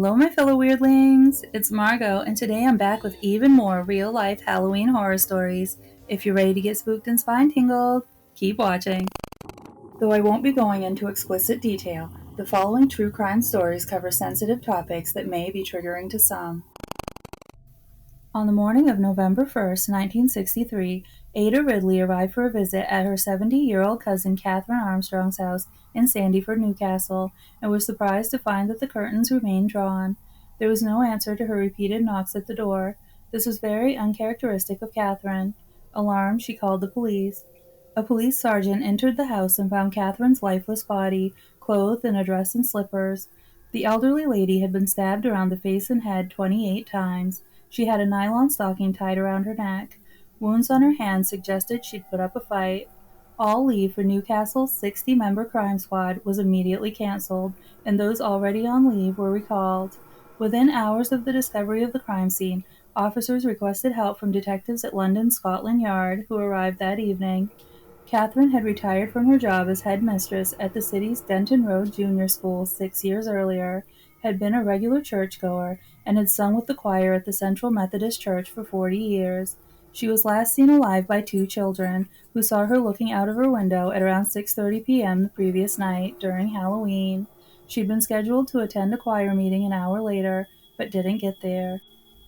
Hello, my fellow weirdlings. It's Margot, and today I'm back with even more real life Halloween horror stories. If you're ready to get spooked and spine tingled, keep watching. Though I won't be going into explicit detail, the following true crime stories cover sensitive topics that may be triggering to some. On the morning of November 1st, 1963, Ada Ridley arrived for a visit at her 70-year-old cousin Katherine Armstrong's house in Sandyford, Newcastle, and was surprised to find that the curtains remained drawn. There was no answer to her repeated knocks at the door. This was very uncharacteristic of Katherine. Alarmed, she called the police. A police sergeant entered the house and found Katherine's lifeless body, clothed in a dress and slippers. The elderly lady had been stabbed around the face and head 28 times. She had a nylon stocking tied around her neck. Wounds on her hands suggested she'd put up a fight. All leave for Newcastle's 60-member crime squad was immediately canceled, and those already on leave were recalled. Within hours of the discovery of the crime scene, officers requested help from detectives at London's Scotland Yard, who arrived that evening. Katherine had retired from her job as headmistress at the city's Denton Road Junior School 6 years earlier, had been a regular churchgoer, and had sung with the choir at the Central Methodist Church for 40 years. She was last seen alive by two children, who saw her looking out of her window at around 6:30 p.m. the previous night, during Halloween. She'd been scheduled to attend a choir meeting an hour later, but didn't get there.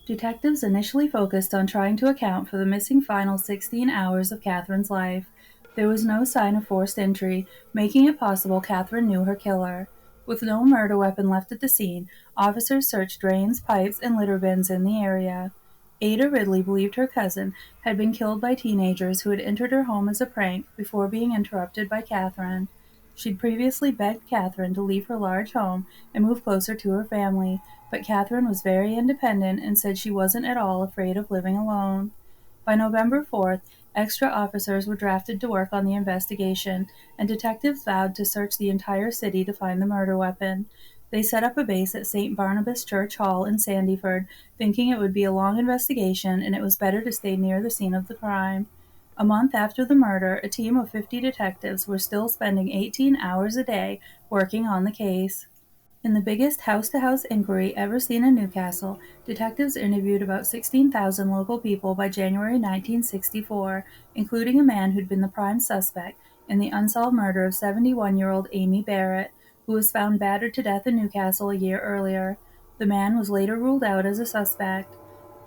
Detectives initially focused on trying to account for the missing final 16 hours of Katherine's life. There was no sign of forced entry, making it possible Katherine knew her killer. With no murder weapon left at the scene, officers searched drains, pipes, and litter bins in the area. Ada Ridley believed her cousin had been killed by teenagers who had entered her home as a prank before being interrupted by Katherine. She'd previously begged Katherine to leave her large home and move closer to her family, but Katherine was very independent and said she wasn't at all afraid of living alone. By November 4th, extra officers were drafted to work on the investigation, and detectives vowed to search the entire city to find the murder weapon. They set up a base at St. Barnabas Church Hall in Sandyford, thinking it would be a long investigation and it was better to stay near the scene of the crime. A month after the murder, a team of 50 detectives were still spending 18 hours a day working on the case. In the biggest house-to-house inquiry ever seen in Newcastle, detectives interviewed about 16,000 local people by January 1964, including a man who'd been the prime suspect in the unsolved murder of 71-year-old Amy Barrett, who was found battered to death in Newcastle a year earlier. The man was later ruled out as a suspect.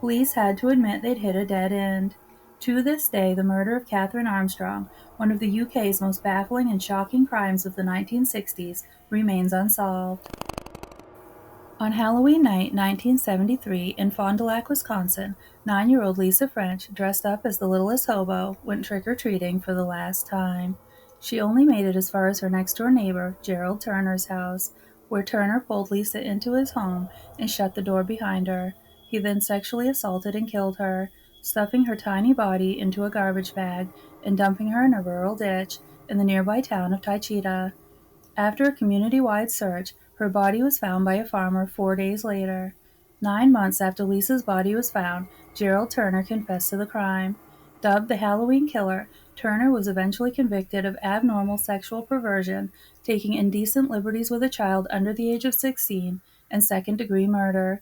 Police had to admit they'd hit a dead end. To this day, the murder of Katherine Armstrong, one of the UK's most baffling and shocking crimes of the 1960s, remains unsolved. On Halloween night 1973, in Fond du Lac, Wisconsin, 9-year-old Lisa French, dressed up as the littlest hobo, went trick-or-treating for the last time. She only made it as far as her next-door neighbor, Gerald Turner's house, where Turner pulled Lisa into his home and shut the door behind her. He then sexually assaulted and killed her, stuffing her tiny body into a garbage bag and dumping her in a rural ditch in the nearby town of Taichita. After a community-wide search, her body was found by a farmer 4 days later. 9 months after Lisa's body was found, Gerald Turner confessed to the crime. Dubbed the Halloween Killer, Turner was eventually convicted of abnormal sexual perversion, taking indecent liberties with a child under the age of 16, and second-degree murder.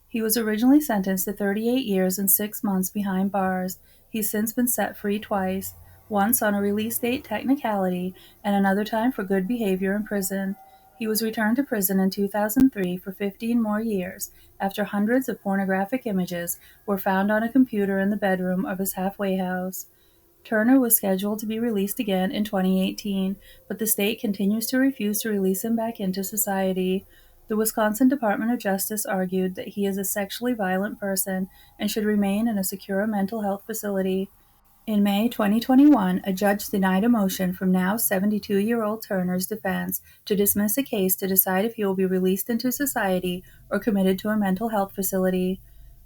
He was originally sentenced to 38 years and 6 months behind bars. He's since been set free twice, once on a release date technicality and another time for good behavior in prison. He was returned to prison in 2003 for 15 more years after hundreds of pornographic images were found on a computer in the bedroom of his halfway house. Turner was scheduled to be released again in 2018, but the state continues to refuse to release him back into society. The Wisconsin Department of Justice argued that he is a sexually violent person and should remain in a secure mental health facility. In May 2021, a judge denied a motion from now 72-year-old Turner's defense to dismiss a case to decide if he will be released into society or committed to a mental health facility.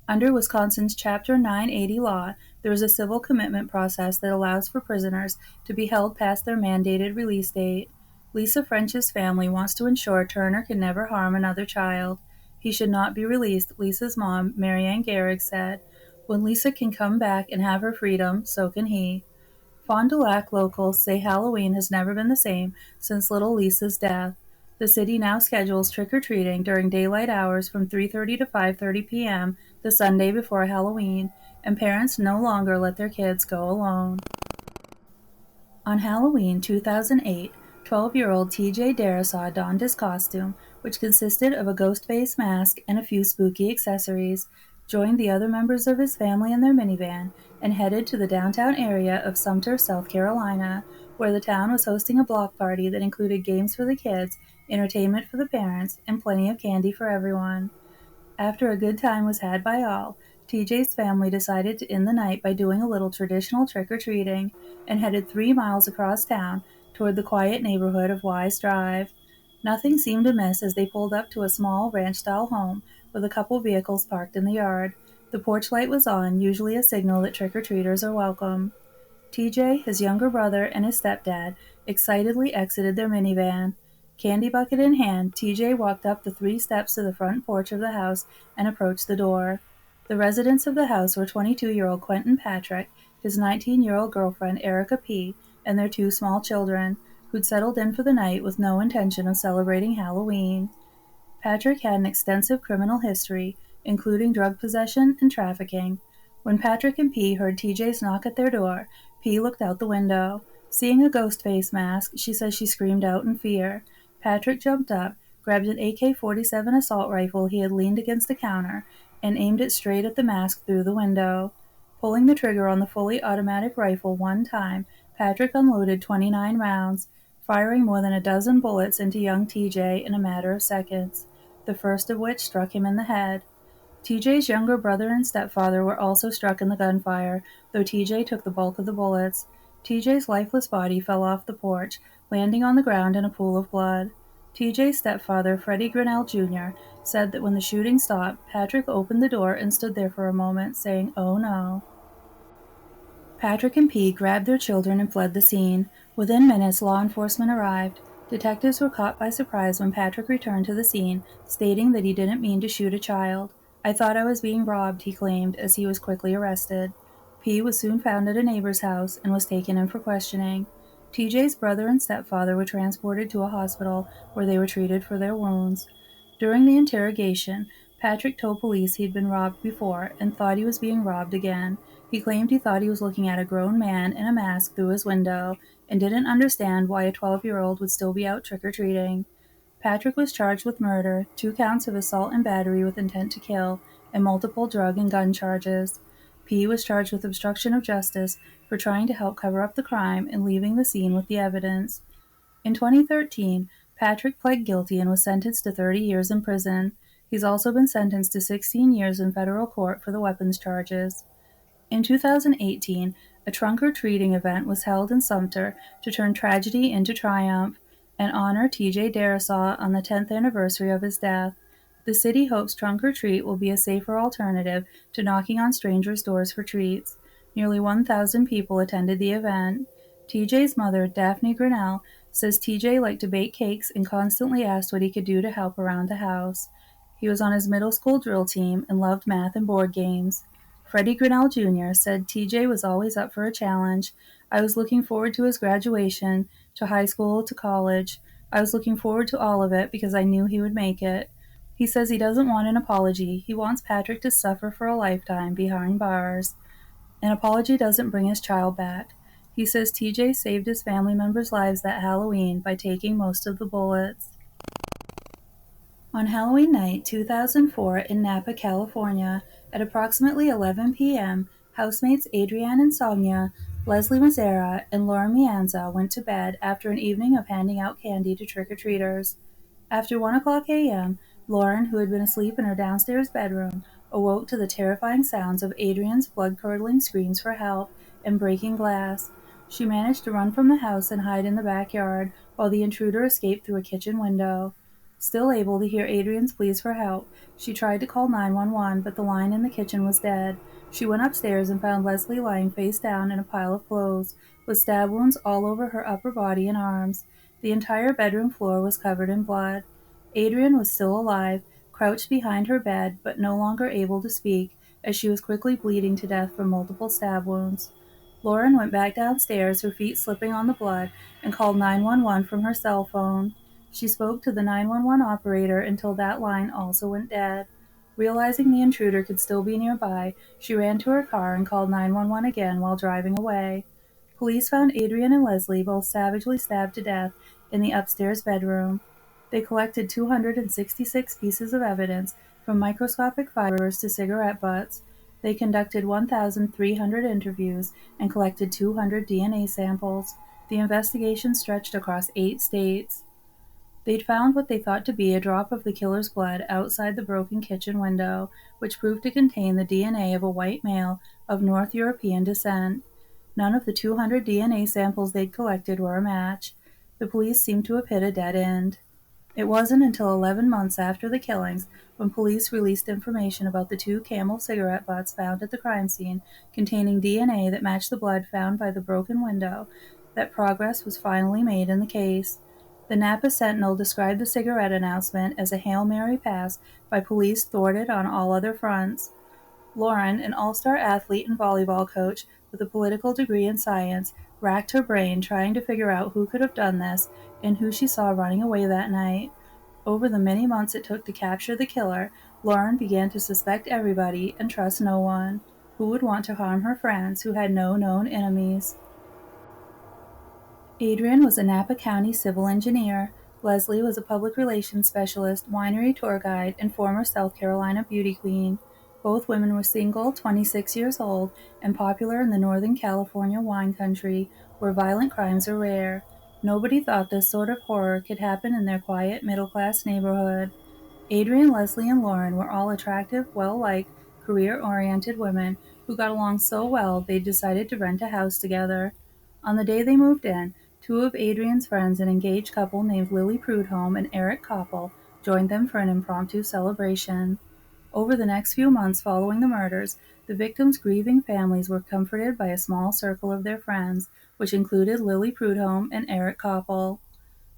Under Wisconsin's Chapter 980 law, there is a civil commitment process that allows for prisoners to be held past their mandated release date. Lisa French's family wants to ensure Turner can never harm another child. He should not be released, Lisa's mom, Marianne Gehrig, said. When Lisa can come back and have her freedom, so can he. Fond du Lac locals say Halloween has never been the same since little Lisa's death. The city now schedules trick-or-treating during daylight hours from 3:30 to 5:30 p.m. the Sunday before Halloween, and parents no longer let their kids go alone. On Halloween 2008, 12-year-old TJ Darasaw donned his costume, which consisted of a ghost face mask and a few spooky accessories, joined the other members of his family in their minivan, and headed to the downtown area of Sumter, South Carolina, where the town was hosting a block party that included games for the kids, entertainment for the parents, and plenty of candy for everyone. After a good time was had by all, TJ's family decided to end the night by doing a little traditional trick-or-treating and headed 3 miles across town toward the quiet neighborhood of Wise Drive. Nothing seemed amiss as they pulled up to a small ranch-style home with a couple vehicles parked in the yard. The porch light was on, usually a signal that trick-or-treaters are welcome. TJ, his younger brother, and his stepdad excitedly exited their minivan. Candy bucket in hand, TJ walked up the 3 steps to the front porch of the house and approached the door. The residents of the house were 22-year-old Quentin Patrick, his 19-year-old girlfriend Erica P., and their 2 small children, who'd settled in for the night with no intention of celebrating Halloween. Patrick had an extensive criminal history, including drug possession and trafficking. When Patrick and P heard TJ's knock at their door, P looked out the window. Seeing a ghost face mask, she says she screamed out in fear. Patrick jumped up, grabbed an AK-47 assault rifle he had leaned against the counter, and aimed it straight at the mask through the window. Pulling the trigger on the fully automatic rifle one time, Patrick unloaded 29 rounds, firing more than a dozen bullets into young TJ in a matter of seconds, the first of which struck him in the head. TJ's younger brother and stepfather were also struck in the gunfire, though TJ took the bulk of the bullets. TJ's lifeless body fell off the porch, landing on the ground in a pool of blood. TJ's stepfather, Freddie Grinnell Jr., said that when the shooting stopped, Patrick opened the door and stood there for a moment, saying, "Oh no." Patrick and P grabbed their children and fled the scene. Within minutes, law enforcement arrived. Detectives were caught by surprise when Patrick returned to the scene, stating that he didn't mean to shoot a child. "I thought I was being robbed," he claimed, as he was quickly arrested. P was soon found at a neighbor's house and was taken in for questioning. TJ's brother and stepfather were transported to a hospital where they were treated for their wounds. During the interrogation, Patrick told police he'd been robbed before and thought he was being robbed again. He claimed he thought he was looking at a grown man in a mask through his window and didn't understand why a 12-year-old would still be out trick-or-treating. Patrick was charged with murder, 2 counts of assault and battery with intent to kill, and multiple drug and gun charges. P was charged with obstruction of justice for trying to help cover up the crime and leaving the scene with the evidence. In 2013, Patrick pled guilty and was sentenced to 30 years in prison. He's also been sentenced to 16 years in federal court for the weapons charges. In 2018, a trunk-or-treating event was held in Sumter to turn tragedy into triumph and honor TJ Darasaw on the 10th anniversary of his death. The city hopes trunk-or-treat will be a safer alternative to knocking on strangers' doors for treats. Nearly 1,000 people attended the event. TJ's mother, Daphne Grinnell, says TJ liked to bake cakes and constantly asked what he could do to help around the house. He was on his middle school drill team and loved math and board games. Freddie Grinnell Jr. said TJ was always up for a challenge. "I was looking forward to his graduation, to high school, to college. I was looking forward to all of it because I knew he would make it." He says he doesn't want an apology. He wants Patrick to suffer for a lifetime behind bars. An apology doesn't bring his child back. He says TJ saved his family members' lives that Halloween by taking most of the bullets. On Halloween night 2004 in Napa, California, at approximately 11 p.m., housemates Adrienne Insomnia, Leslie Mazzara, and Laura Mianza went to bed after an evening of handing out candy to trick-or-treaters. After 1 o'clock a.m., Lauren, who had been asleep in her downstairs bedroom, awoke to the terrifying sounds of Adrienne's blood-curdling screams for help and breaking glass. She managed to run from the house and hide in the backyard, while the intruder escaped through a kitchen window. Still able to hear Adrienne's pleas for help, she tried to call 911, but the line in the kitchen was dead. She went upstairs and found Leslie lying face down in a pile of clothes, with stab wounds all over her upper body and arms. The entire bedroom floor was covered in blood. Adrienne was still alive, crouched behind her bed, but no longer able to speak, as she was quickly bleeding to death from multiple stab wounds. Lauren went back downstairs, her feet slipping on the blood, and called 911 from her cell phone. She spoke to the 911 operator until that line also went dead. Realizing the intruder could still be nearby, she ran to her car and called 911 again while driving away. Police found Adrian and Leslie both savagely stabbed to death in the upstairs bedroom. They collected 266 pieces of evidence, from microscopic fibers to cigarette butts. They conducted 1,300 interviews and collected 200 DNA samples. The investigation stretched across 8 states. They'd found what they thought to be a drop of the killer's blood outside the broken kitchen window, which proved to contain the DNA of a white male of North European descent. None of the 200 DNA samples they'd collected were a match. The police seemed to have hit a dead end. It wasn't until 11 months after the killings, when police released information about the 2 Camel cigarette butts found at the crime scene, containing DNA that matched the blood found by the broken window, that progress was finally made in the case. The Napa Sentinel described the cigarette announcement as a Hail Mary pass by police thwarted on all other fronts. Lauren, an all-star athlete and volleyball coach with a political degree in science, racked her brain trying to figure out who could have done this and who she saw running away that night. Over the many months it took to capture the killer, Lauren began to suspect everybody and trust no one. Who would want to harm her friends who had no known enemies? Adrian was a Napa County civil engineer. Leslie was a public relations specialist, winery tour guide, and former South Carolina beauty queen. Both women were single, 26 years old, and popular in the Northern California wine country, where violent crimes are rare. Nobody thought this sort of horror could happen in their quiet, middle-class neighborhood. Adrian, Leslie, and Lauren were all attractive, well-liked, career-oriented women who got along so well they decided to rent a house together. On the day they moved in, 2 of Adrian's friends, an engaged couple named Lily Prudhomme and Eric Koppel, joined them for an impromptu celebration. Over the next few months following the murders, the victims' grieving families were comforted by a small circle of their friends, which included Lily Prudhomme and Eric Koppel.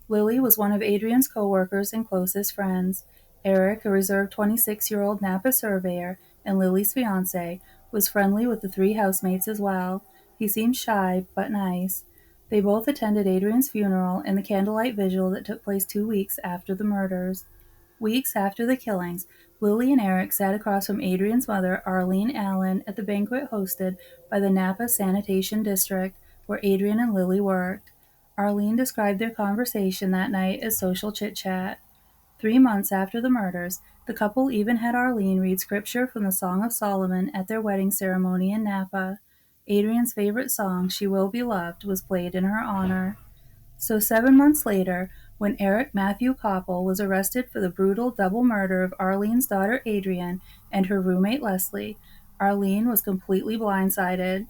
Lily was one of Adrian's co-workers and closest friends. Eric, a reserved 26-year-old Napa surveyor and Lily's fiancé, was friendly with the 3 housemates as well. He seemed shy, but nice. They both attended Adrian's funeral and the candlelight vigil that took place 2 weeks after the murders. Weeks after the killings, Lily and Eric sat across from Adrian's mother, Arlene Allen, at the banquet hosted by the Napa Sanitation District, where Adrian and Lily worked. Arlene described their conversation that night as social chit-chat. 3 months after the murders, the couple even had Arlene read scripture from the Song of Solomon at their wedding ceremony in Napa. Adrian's favorite song, She Will Be Loved, was played in her honor. So 7 months later, when Eric Matthew Koppel was arrested for the brutal double murder of Arlene's daughter Adrian and her roommate Leslie, Arlene was completely blindsided.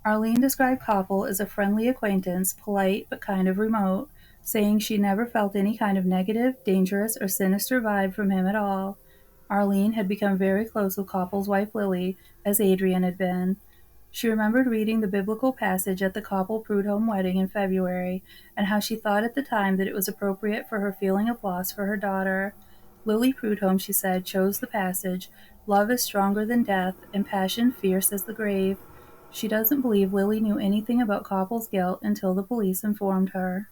Arlene described Koppel as a friendly acquaintance, polite but kind of remote, saying she never felt any kind of negative, dangerous, or sinister vibe from him at all. Arlene had become very close with Koppel's wife Lily, as Adrian had been. She remembered reading the biblical passage at the Koppel-Prudhomme wedding in February, and how she thought at the time that it was appropriate for her feeling of loss for her daughter. Lily Prudhomme, she said, chose the passage, "Love is stronger than death, and passion fierce as the grave." She doesn't believe Lily knew anything about Koppel's guilt until the police informed her.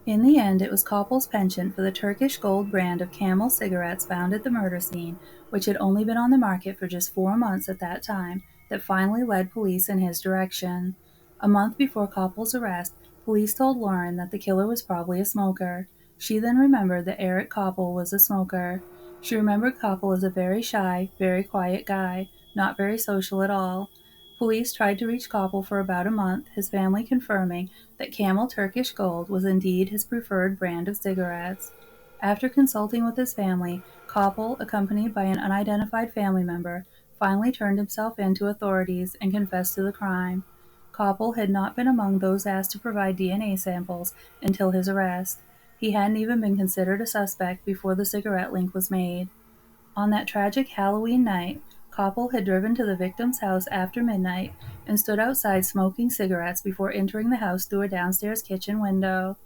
In the end, it was Koppel's penchant for the Turkish Gold brand of Camel cigarettes found at the murder scene, which had only been on the market for just 4 months at that time, that finally led police in his direction. A month before Koppel's arrest, police told Lauren that the killer was probably a smoker. She then remembered that Eric Koppel was a smoker. She remembered Koppel as a very shy, very quiet guy, not very social at all. Police tried to reach Koppel for about a month, his family confirming that Camel Turkish Gold was indeed his preferred brand of cigarettes. After consulting with his family, Koppel, accompanied by an unidentified family member, finally turned himself in to authorities and confessed to the crime. Koppel had not been among those asked to provide DNA samples until his arrest. He hadn't even been considered a suspect before the cigarette link was made. On that tragic Halloween night, Koppel had driven to the victim's house after midnight and stood outside smoking cigarettes before entering the house through a downstairs kitchen window.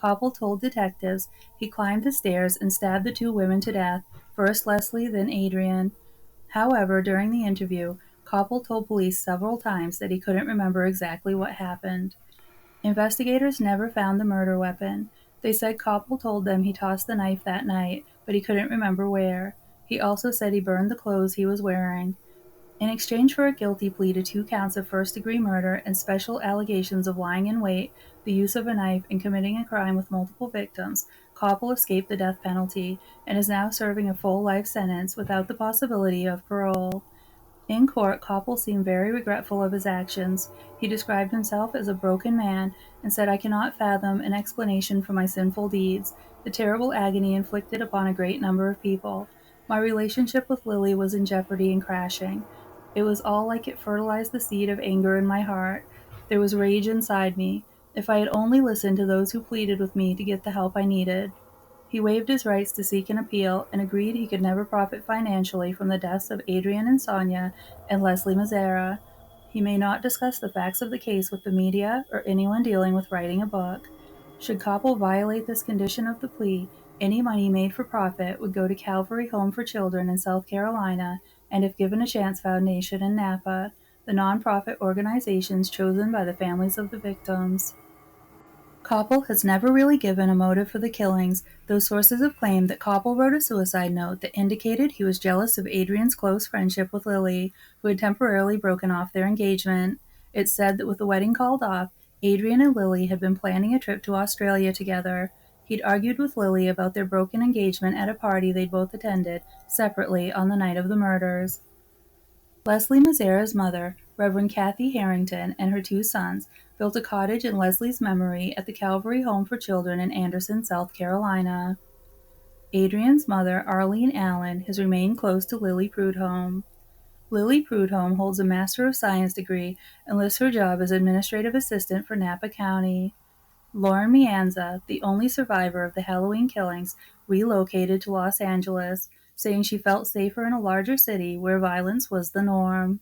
Koppel told detectives he climbed the stairs and stabbed the 2 women to death, first Leslie, then Adrian. However, during the interview, Koppel told police several times that he couldn't remember exactly what happened. Investigators never found the murder weapon. They said Koppel told them he tossed the knife that night, but he couldn't remember where. He also said he burned the clothes he was wearing. In exchange for a guilty plea to 2 counts of first-degree murder and special allegations of lying in wait, the use of a knife, and committing a crime with multiple victims, Koppel escaped the death penalty and is now serving a full life sentence without the possibility of parole. In court, Koppel seemed very regretful of his actions. He described himself as a broken man and said, "I cannot fathom an explanation for my sinful deeds, the terrible agony inflicted upon a great number of people. My relationship with Lily was in jeopardy and crashing. It was all like it fertilized the seed of anger in my heart. There was rage inside me. If I had only listened to those who pleaded with me to get the help I needed." He waived his rights to seek an appeal and agreed he could never profit financially from the deaths of Adrian and Sonia and Leslie Mazzara. He may not discuss the facts of the case with the media or anyone dealing with writing a book. Should Koppel violate this condition of the plea, any money made for profit would go to Calvary Home for Children in South Carolina and If Given a Chance Foundation in Napa, the nonprofit organizations chosen by the families of the victims. Koppel has never really given a motive for the killings, though sources have claimed that Koppel wrote a suicide note that indicated he was jealous of Adrian's close friendship with Lily, who had temporarily broken off their engagement. It's said that with the wedding called off, Adrian and Lily had been planning a trip to Australia together. He'd argued with Lily about their broken engagement at a party they'd both attended, separately, on the night of the murders. Leslie Mazzara's mother, Reverend Kathy Harrington, and her 2 sons built a cottage in Leslie's memory at the Calvary Home for Children in Anderson, South Carolina. Adrian's mother, Arlene Allen, has remained close to Lily Prudhomme. Lily Prudhomme holds a Master of Science degree and lists her job as administrative assistant for Napa County. Lauren Mianza, the only survivor of the Halloween killings, relocated to Los Angeles, saying she felt safer in a larger city where violence was the norm.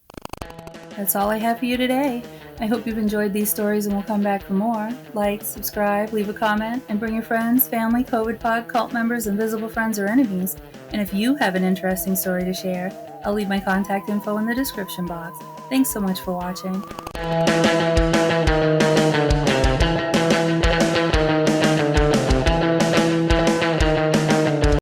That's all I have for you today. I hope you've enjoyed these stories and will come back for more. Like, subscribe, leave a comment, and bring your friends, family, COVID pod, cult members, invisible friends, or enemies. And if you have an interesting story to share, I'll leave my contact info in the description box. Thanks so much for watching.